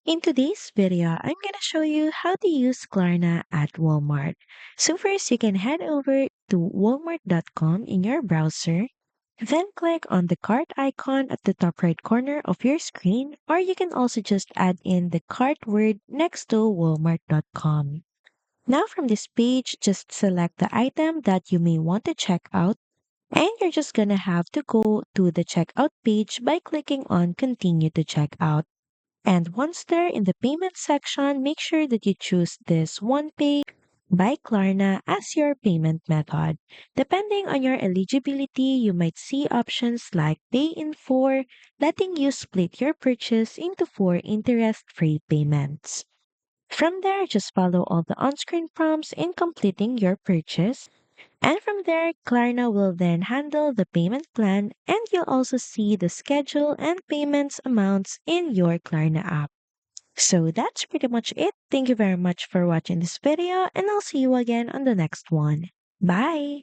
In today's video, I'm going to show you how to use Klarna at Walmart. So first, you can head over to walmart.com in your browser, then click on the cart icon at the top right corner of your screen, or you can also just add in the cart word next to walmart.com. Now from this page, just select the item that you may want to check out, and you're just going to have to go to the checkout page by clicking on continue to checkout. And once there in the payment section, make sure that you choose this OnePay by Klarna as your payment method. Depending on your eligibility, you might see options like Pay in 4, letting you split your purchase into 4 interest-free payments. From there, just follow all the on-screen prompts in completing your purchase. And from there, Klarna will then handle the payment plan, and you'll also see the schedule and payments amounts in your Klarna app. So that's pretty much it. Thank you very much for watching this video, and I'll see you again on the next one. Bye!